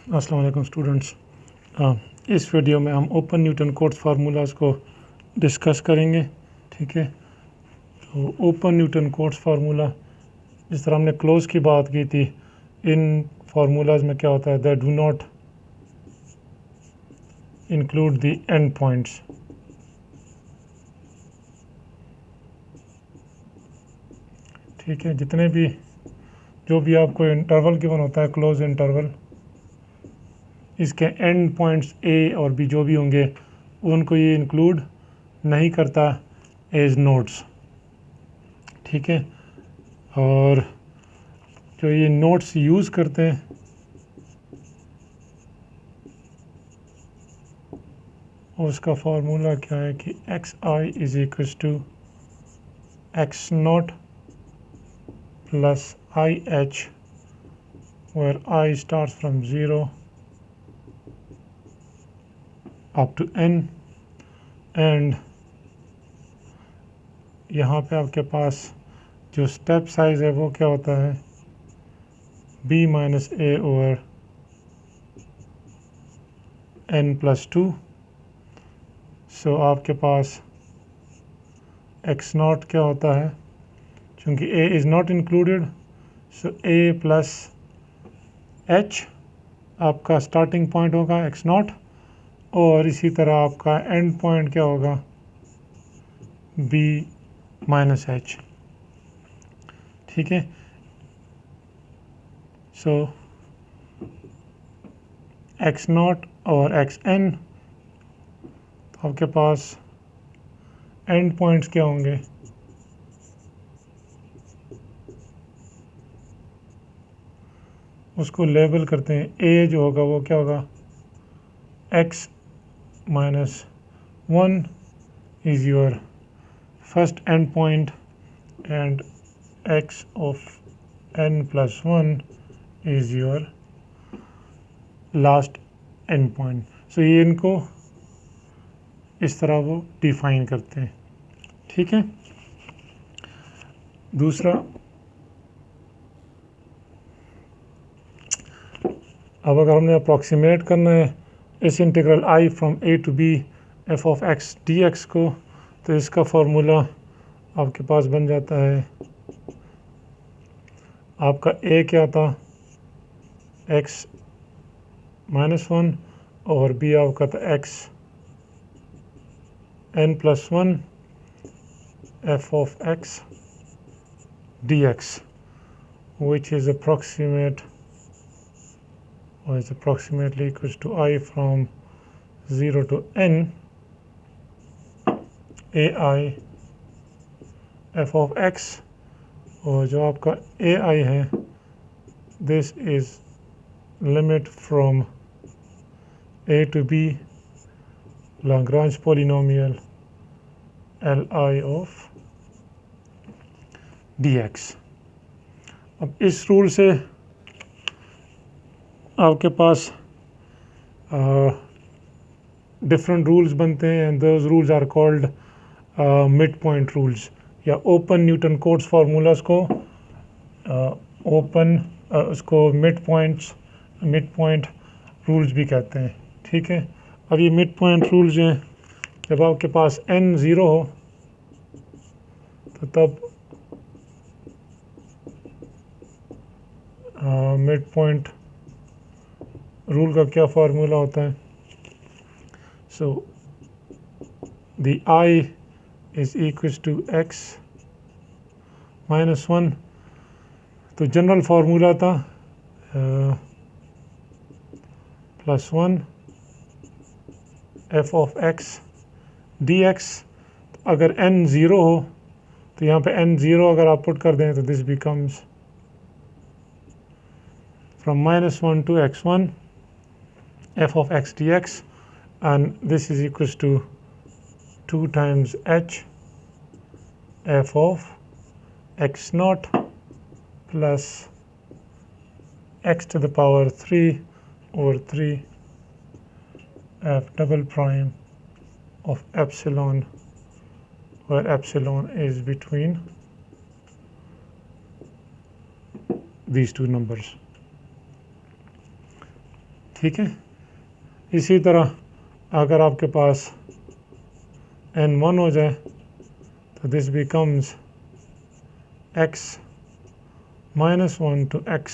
अस्सलाम वालेकुम स्टूडेंट्स। इस वीडियो में हम ओपन न्यूटन कोट्स फार्मूलाज को डिस्कस करेंगे। ठीक है, तो ओपन न्यूटन कोट्स फार्मूला, जिस तरह हमने क्लोज की बात की थी, इन फार्मूलाज में क्या होता है, that do not include the end points. ठीक है, जितने भी जो भी आपको इंटरवल गिवन होता है, क्लोज इंटरवल, इसके एंड पॉइंट्स ए और बी जो भी होंगे उनको ये इंक्लूड नहीं करता एज नोट्स। ठीक है, और जो ये नोट्स यूज़ करते हैं उसका फार्मूला क्या है कि x i is equal to x not plus i h, where I starts from 0 up to n, and यहाँ पे आपके पास जो स्टेप साइज है वो क्या होता है, b माइनस ए ओवर n प्लस 2। सो आपके पास x नॉट क्या होता है, चूँकि a is not included, so a plus h आपका स्टार्टिंग पॉइंट होगा x नॉट, और इसी तरह आपका एंड पॉइंट क्या होगा, b माइनस h। ठीक है, सो x नॉट और एक्स एन, तो आपके पास एंड पॉइंट्स क्या होंगे, उसको लेबल करते हैं। a जो होगा वो क्या होगा, x minus 1 is your first end point and x of n plus 1 is your last end point। सो ये इनको इस तरह वो डिफाइन करते हैं। ठीक है, दूसरा, अब अगर हमने अप्रॉक्सीमेट करना है इस integral i from a to b f of x d x को, तो इसका फार्मूला आपके पास बन जाता है, आपका ए क्या था, एक्स माइनस 1, और बी आपका था x n plus 1 f of x d x, which is approximate or is approximately equals to I from 0 to n ai f of x, और जो आपका ai है, this is limit from a to b Lagrange polynomial li of dx। अब इस rule से आपके पास different rules बनते हैं, and those rules are called midpoint rules, या ओपन न्यूटन कोट्स फार्मूलाज को ओपन उसको मिड पॉइंट रूल्स भी कहते हैं। ठीक है, अब ये मिड पॉइंट रूल्स हैं, जब आपके पास n 0 हो तो तब मिड पॉइंट रूल का क्या फार्मूला होता है, so the i is equals to x minus 1, तो जनरल फार्मूला था plus 1 f of x d x. अगर n 0 हो तो यहाँ पे n 0 अगर आप पुट कर दें तो this becomes from minus 1 to x1 f of x dx, and this is equals to 2 times h f of x naught plus x to the power 3 over 3 f double prime of epsilon, where epsilon is between these two numbers। ठीक है। इसी तरह अगर आपके पास n 1 हो जाए तो this becomes x minus 1 to x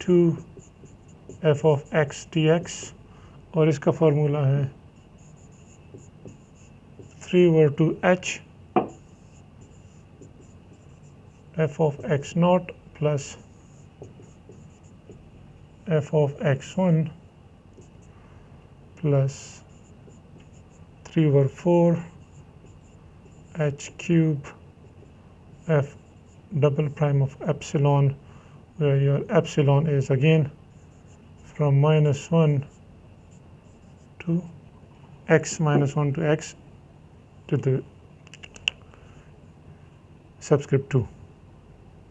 2 f of x dx और इसका फार्मूला है 3/2 h f of x naught plus f of x1 plus 3/4 h cube f double prime of epsilon, where your epsilon is again from -1 to x minus 1 to x to the subscript 2।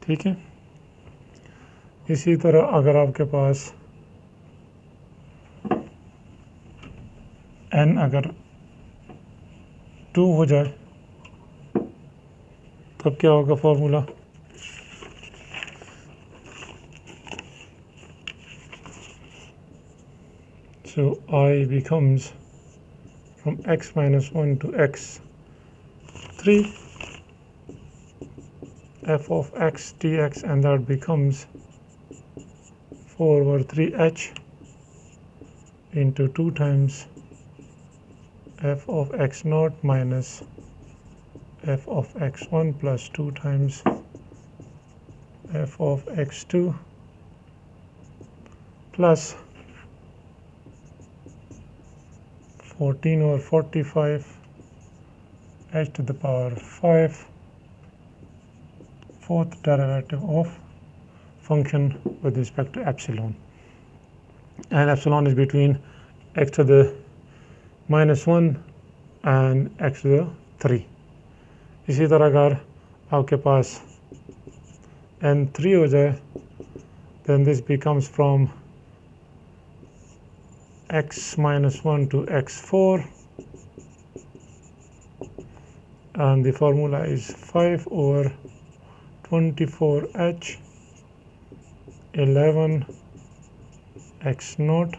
ठीक है। इसी तरह अगर आपके पास n अगर 2 हो जाए तब क्या होगा formula? So I becomes from x minus 1 to x 3 f of x dx, and that becomes 4/3h into 2 times f of x naught minus f of x1 plus 2 times f of x2 plus 14/45 h to the power 5 fourth derivative of function with respect to epsilon, and epsilon is between x to the -1 and x to the 3। इसी तरह अगर आपके पास n 3 हो जाए then this becomes from x minus 1 to x4, and the formula is 5/24h 11 x naught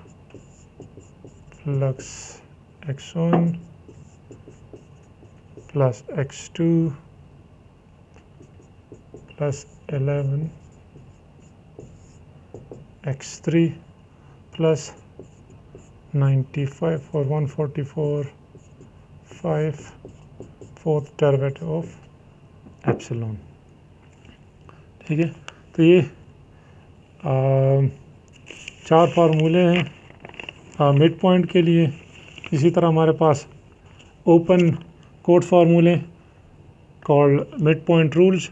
plus x1 plus x2 plus 11 x3 plus 95 for 144 5 fourth derivative of epsilon। ठीक है। तो ये 4 फार्मूले हैं मिड पॉइंट के लिए। इसी तरह हमारे पास ओपन कोट फार्मूले called midpoint rules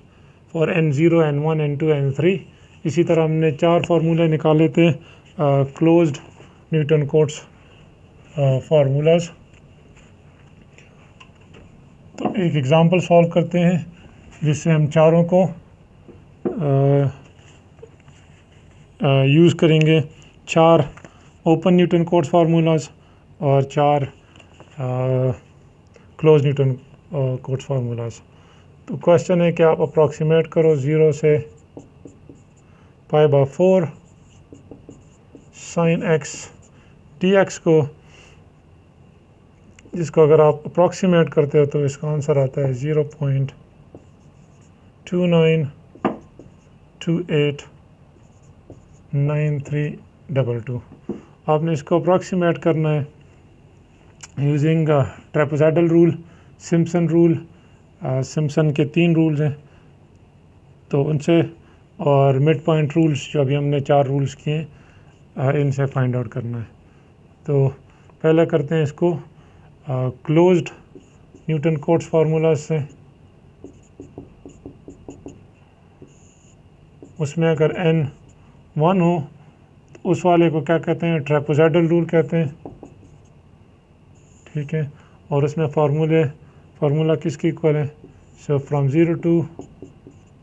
for n0 n1 n2 n3। इसी तरह हमने 4 फार्मूले निकाले थे क्लोज्ड न्यूटन कोट्स फार्मूलाज। तो एक एग्जांपल सॉल्व करते हैं जिससे हम चारों को यूज़ करेंगे, 4 ओपन न्यूटन कोट्स फार्मूलाज और 4 क्लोज न्यूटन कोट्स फार्मूलाज। तो क्वेश्चन है कि आप अप्रॉक्सीमेट करो 0 से π/4 sin x dx को, जिसको अगर आप अप्रॉक्सीमेट करते हो तो इसका आंसर आता है 0.29289322। आपने इसको अप्रॉक्सीमेट करना है using trapezoidal rule, Simpson rule. Simpson के 3 रूल्स हैं तो उनसे, और मिड पॉइंट रूल्स जो अभी हमने 4 रूल्स किए इनसे फाइंड आउट करना है। तो पहले करते हैं इसको क्लोज्ड न्यूटन कोट्स फार्मूला से। उसमें अगर n 1 हो तो उस वाले को क्या कहते हैं? ट्रेपेजॉइडल रूल कहते हैं। ठीक है। और उसमें फार्मूला किसकी इक्वल है? So from 0 to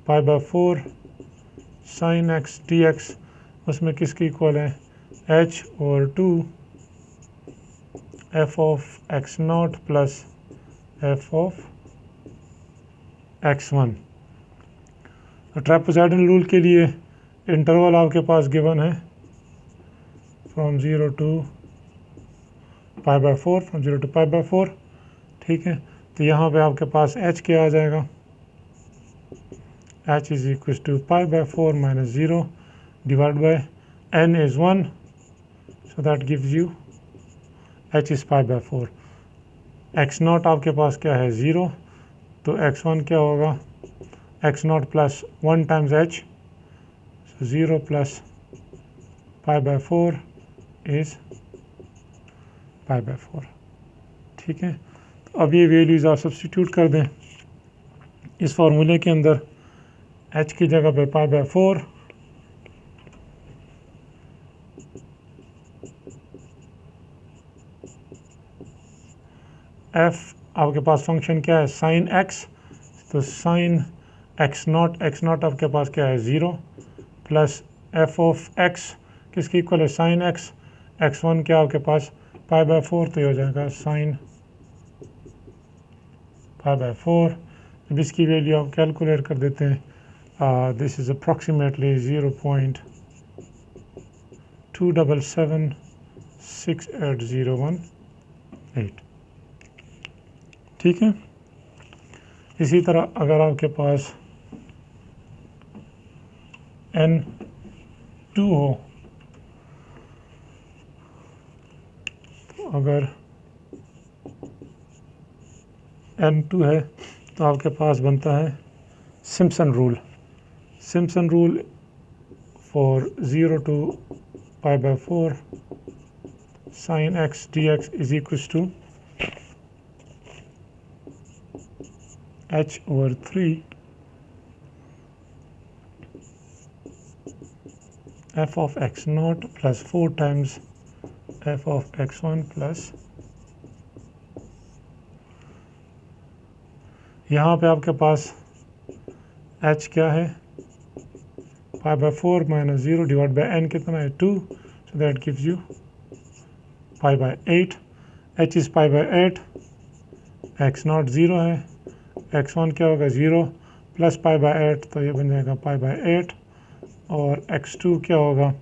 π/4 sin x dx, उसमें किसकी इक्वल है? h/2 f of x0 plus f of x1। Trapezoidal rule के लिए इंटरवल आपके पास गिवन है from 0 to pi by 4, from 0 to pi by 4, ठीक है। तो यहाँ पे आपके पास h क्या आ जाएगा, h is equal to pi by 4 minus 0 divide by n is 1, so that gives you h is pi by 4। x not आपके पास क्या है 0, तो x1 क्या होगा, x not plus 1 times h, so 0 plus pi by 4 is pi by 4, ठीक है। तो अब ये वैल्यूज़ आप सब्स्टिट्यूट कर दें इस फार्मूले के अंदर, h की जगह पे पाई बाय 4, f आपके पास फंक्शन क्या है साइन x, तो साइन x नॉट आपके पास क्या है 0 प्लस f ऑफ x किसकी इक्वल है साइन x, x1 क्या आपके पास पाई बाय 4, तो ये हो जाएगा साइन पाई बाय 4। अब इसकी वैल्यू आप कैलकुलेट कर देते हैं, दिस इज़ अप्रॉक्सीमेटली 0.2776801, ठीक है। इसी तरह अगर आपके पास n2 हो, तो अगर n2 है तो आपके पास बनता है Simpson rule for 0 to pi by 4 sine x dx is equal to h over 3 f of x naught plus 4 times f of x1 plus, यहाँ पे आपके पास h क्या है pi by 4 minus 0 divide by n कितना है 2, सो that gives you pi by 8, h is pi bye 8, x not 0 है, x1 क्या होगा 0 प्लस पाई बाय 8, तो ये बन जाएगा पाई बाय 8, और x2 क्या होगा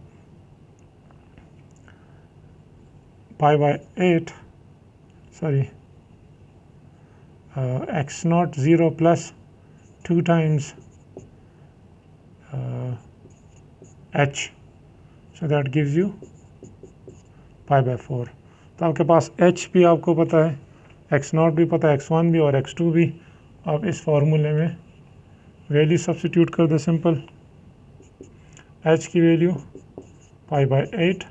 pi by 8, sorry x not 0 plus 2 times h, so that gives you pi by 4। तो आपके पास h भी आपको पता है, x नॉट भी पता है, x1 भी और x2 भी। आप इस फार्मूले में वैल्यू सब्स्टिट्यूट कर दो सिंपल, h की value pi by 8,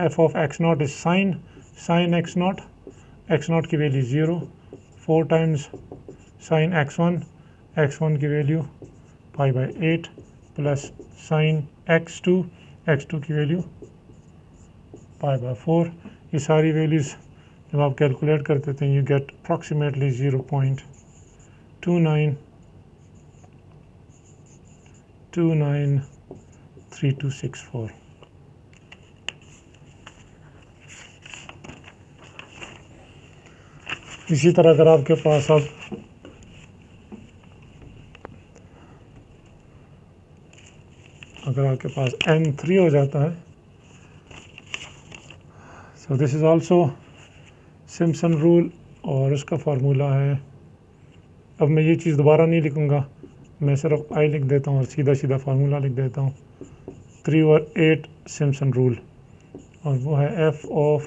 f of x not is sine x not की वैल्यू 0, 4 टाइम्स साइन x1 की value pi by 8 plus sign x2 की वैल्यू पाई बाय 4। ये सारी वैल्यूज़ जब आप कैलकुलेट कर देते हैं यू गेट अप्रॉक्सीमेटली 0.293264। इसी तरह अगर आपके पास n3 हो जाता है, so this is also Simpson rule, और उसका फार्मूला है, अब मैं ये चीज़ दोबारा नहीं लिखूँगा, मैं सिर्फ आई लिख देता हूँ और सीधा फार्मूला लिख देता हूँ, 3 और 8 सिम्पसन रूल, और वो है f of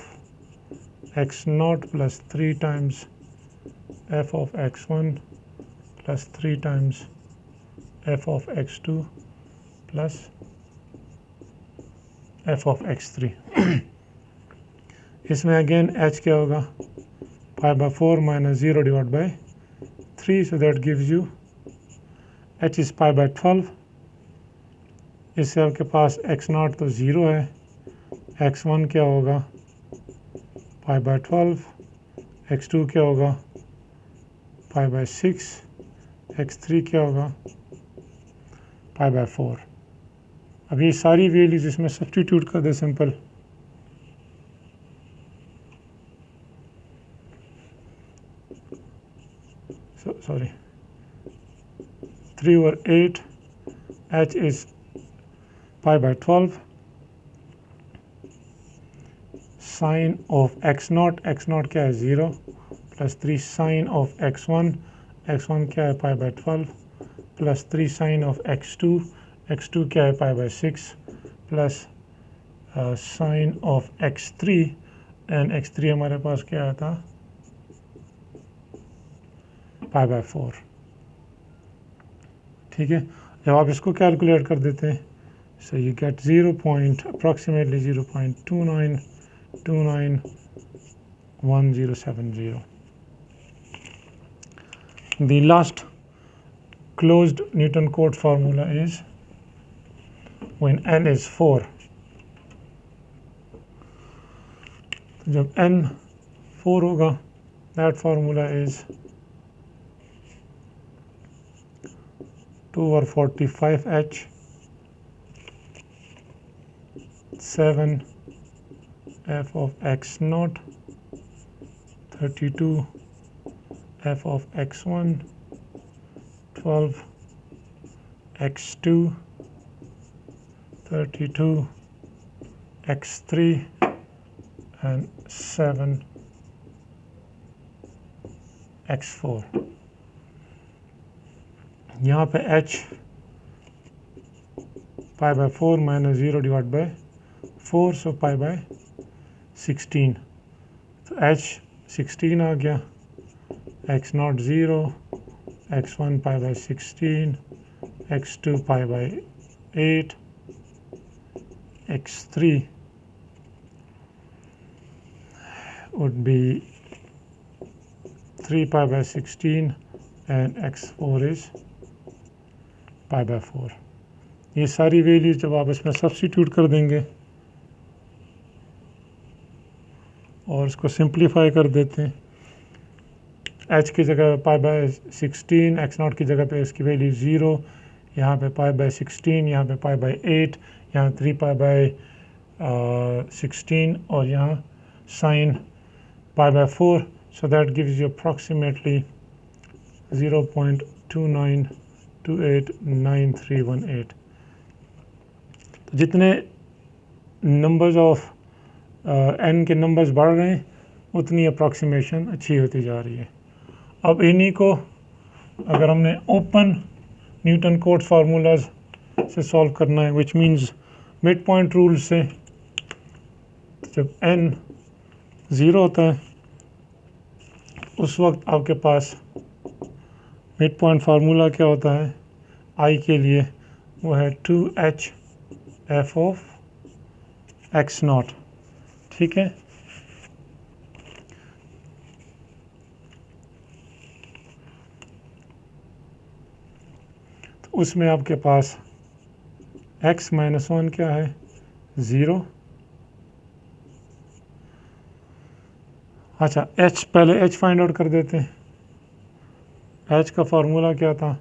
x not plus 3 times f of x1 plus 3 times f of x2 plus f of x3। इसमें अगेन h क्या होगा पाई by 4 minus 0 divide bye 3, so that gives you h is pi by 12। इससे आपके पास x not तो 0 है, x1 क्या होगा पाई by 12, x2 क्या होगा पाई बाय 6, x3 क्या होगा पाई बाय 4। अब ये सारी वैल्यूज इसमें सब्स्टिट्यूट कर दे सिंपल, सॉरी 3 और 8, h is pi by 12, sine of x not क्या है 0 प्लस 3 साइन ऑफ x1 क्या है pi by 12 plus 3 sine of x2 क्या है pi by 6 plus sine of x3 and x3 हमारे पास क्या आया था पाई बाय 4। ठीक है, जब आप इसको कैलकुलेट कर देते हैं so you get approximately 0.291070। The last closed Newton-Cotes formula is when n is 4। तो जब n 4 होगा that formula is 2/45h 7 f of x naught 32 f of x1 12 x2 32 x3 and 7 x4। यहाँ पे h pi by 4 minus 0 divide bye 4 so pi by 16। तो h 16 आ गया, x not 0, x1 pi by 16, x2 pi by 8, x3 would be 3 pi by 16 and x4 is pi by 4। ये सारी values जब आप इसमें substitute कर देंगे और इसको सिंप्लीफाई कर देते हैं, h की जगह पाई बाय 16, x नॉट की जगह पे इसकी वैल्यू 0, यहाँ पे पाई बाय 16, यहाँ पे पाई बाय 8, यहाँ 3 पाई बाय 16 और यहाँ sine pi by 4, so that gives you approximately 0.29289318। तो जितने नंबर्स ऑफ n के नंबर्स बढ़ रहे हैं उतनी अप्रॉक्सीमेशन अच्छी होती जा रही है। अब इन्हीं को अगर हमने ओपन न्यूटन कोट्स फार्मूलाज से सॉल्व करना है, which means mid point rule से, जब n 0 होता है उस वक्त आपके पास मिड पॉइंट फार्मूला क्या होता है i के लिए, वो है 2h f of x not. ठीक है, तो उसमें आपके पास x माइनस 1 क्या है 0। अच्छा, h पहले h फाइंड आउट कर देते हैं। h का फार्मूला क्या था,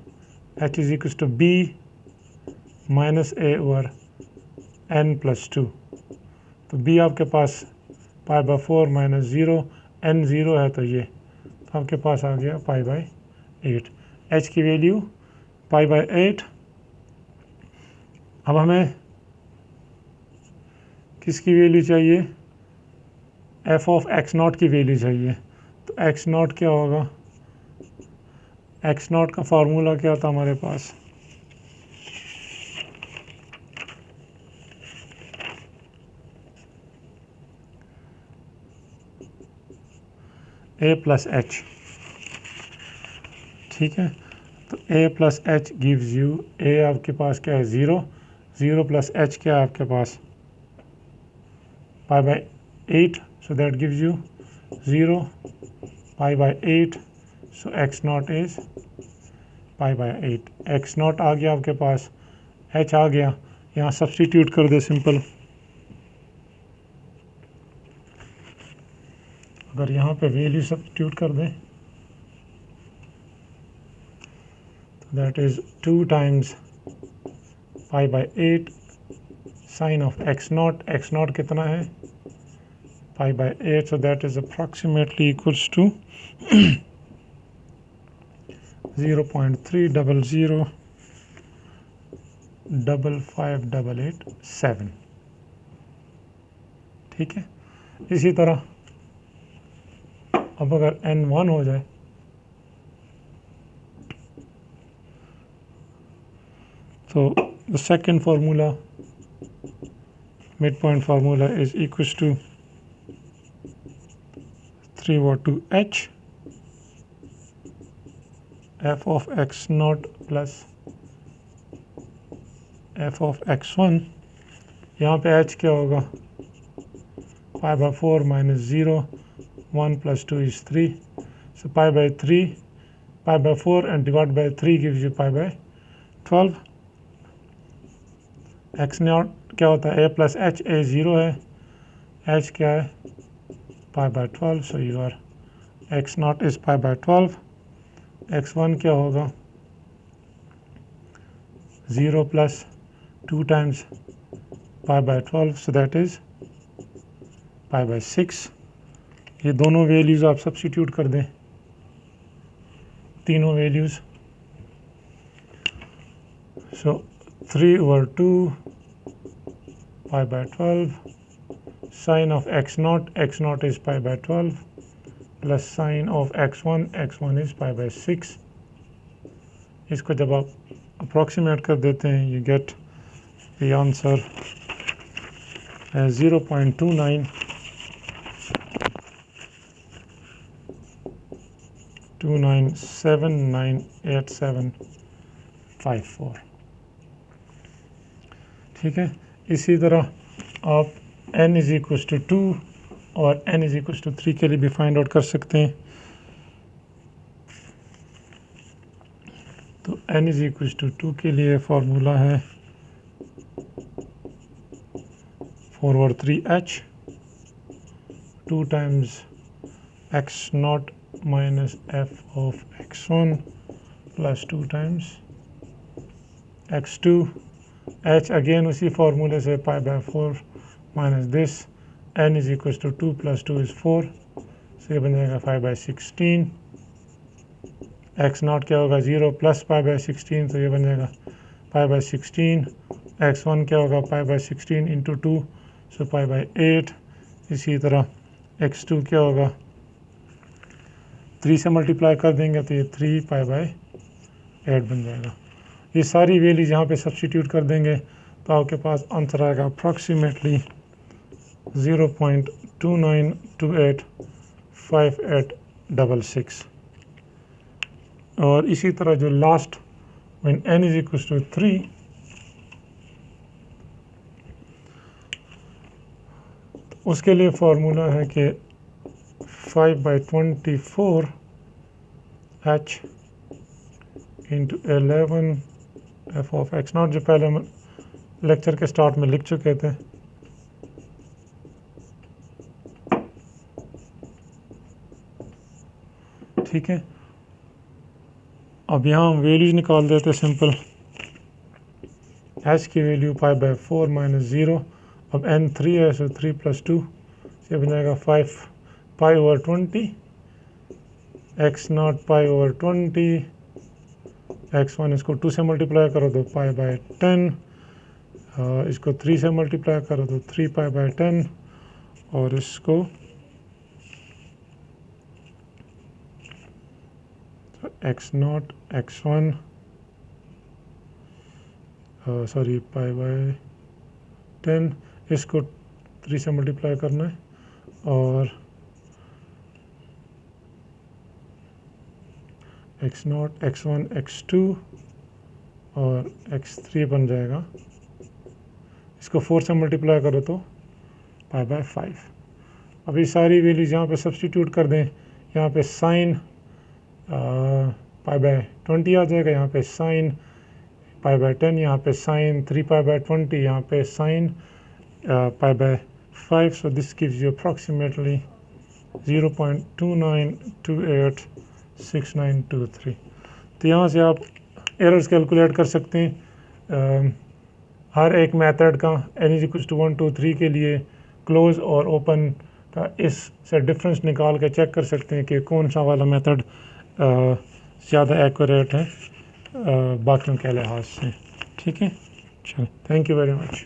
h is equal to b minus a over n plus 2। तो b आपके पास पाई बाय 4 माइनस 0, n 0 है तो ये, तो आपके पास आ गया पाई बाय 8। h की वैल्यू पाई बाय 8। अब हमें किसकी वैल्यू चाहिए, f ऑफ x नॉट की वैल्यू चाहिए। तो x नॉट क्या होगा, x नॉट का फार्मूला क्या था हमारे पास, a प्लस एच। ठीक है, तो a plus H gives you, a आपके पास क्या है 0, 0 प्लस h क्या है आपके पास pi bye 8, so that gives you 0 pi by 8, so x naught is pi by 8। x naught आ गया आपके पास, h आ गया, यहाँ सब्स्टिट्यूट कर दे सिंपल। अगर यहाँ पे वैल्यू सब्स्टिट्यूट कर दें तो that is 2 times pi by 8 sine of x not कितना है pi by 8, so that is approximately equals to 0.3005587। ठीक है, इसी तरह अब अगर n 1 हो जाए तो the second formula midpoint formula is equals to 3 over 2h f of x naught plus f of x1. यहाँ पे h क्या होगा, pi by 4 minus 0, 1 plus 2 is 3. So pi by 3, pi by 4 and divided by 3 gives you pi by 12. x naught क्या होता है, a plus h, a 0 है, h क्या है, pi by 12. So your x naught is pi by 12. x1 क्या होगा, 0 plus 2 times pi by 12. So that is pi by 6. ये दोनों वैल्यूज़ आप सब्स्टिट्यूट कर दें, तीनों values. So 3 over 2 pi by 12 sine of x naught is pi by 12 plus sine of x1 is pi by 6. इसको जब आप अप्रॉक्सीमेट कर देते हैं you get the answer as 0.29798754. ठीक है. इसी तरह आप n इज इक्वल्स टू 2 और n इज इक्वल्स टू 3 के लिए भी फाइंड आउट कर सकते हैं. तो n इज इक्वल्स टू 2 के लिए फॉर्मूला है 4 over 3h 2 times x naught minus f of x1 plus 2 times x2. h again उसी फॉर्मूले से pi by 4 minus this, n is equals to 2 plus 2 is 4. so ये बन जाएगा 5 by 16. x naught क्या होगा, 0 plus pi by 16. तो ये बन जाएगा pi by 16. x1 क्या होगा, pi by 16 into 2. so pi by 8. इसी तरह x2 क्या होगा, 3 से मल्टीप्लाई कर देंगे तो ये 3 pi by 8 बन जाएगा. ये सारी वैल्यूज यहाँ पे सब्स्टिट्यूट कर देंगे तो आपके पास आंसर आएगा अप्रॉक्सीमेटली 0.29285866. और इसी तरह जो last when n is equals to 3 उसके लिए फॉर्मूला है कि 5 by 24 h into 11 f of x naught, जो पहले हम लेक्चर के स्टार्ट में लिख चुके थे. ठीक है. अब यहाँ हम वैल्यूज निकाल देते सिंपल. h की वैल्यू pi by 4 minus 0. अब n 3 है सो 3 plus 2 ये बन जाएगा 5 pi over 20 x naught pi over 20 x1 इसको 2 से मल्टीप्लाई करो तो pi by 10. इसको 3 से मल्टीप्लाई करो तो 3 pi by 10 और इसको x naught x1 sorry pi by 10 इसको 3 से मल्टीप्लाई करना है और x naught x1 x2 और x3 बन जाएगा. इसको 4 से मल्टीप्लाई करो तो pi by 5. अभी सारी वैल्यूज यहाँ पे सब्स्टिट्यूट कर दें. यहाँ पे साइन pi by 20 आ जाएगा, यहाँ पे साइन pi by 10, यहाँ पे साइन 3 pi by 20, यहाँ पे sign pi by 5. so this gives you approximately 0.29286923. तो यहाँ से आप एरर्स कैलकुलेट कर सकते हैं. हर एक मेथड का n = 1 2 3 के लिए क्लोज और ओपन का इससे डिफरेंस निकाल के चेक कर सकते हैं कि कौन सा वाला मेथड ज़्यादा एक्यूरेट है बाकियों के लिहाज से. ठीक है. चलो, थैंक यू वेरी मच.